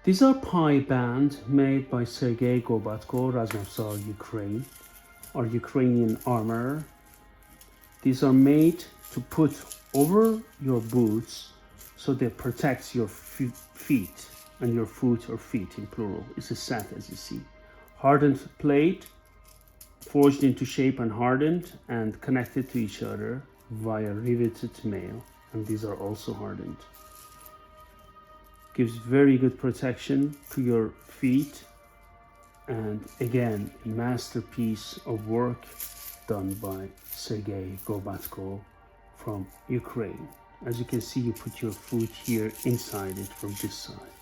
These are Payband made by Sergei Gobatko, Razmavzar, Ukraine, or Ukrainian armor. These are made to put over your boots so they protect your feet and your foot or feet in plural. It's a set, as you see. Hardened plate, forged into shape and hardened and connected to each other via riveted nail, and these are also hardened. Gives very good protection to your feet, and again, a masterpiece of work done by Sergei Gobatko from Ukraine. As you can see, you put your foot here inside it from this side.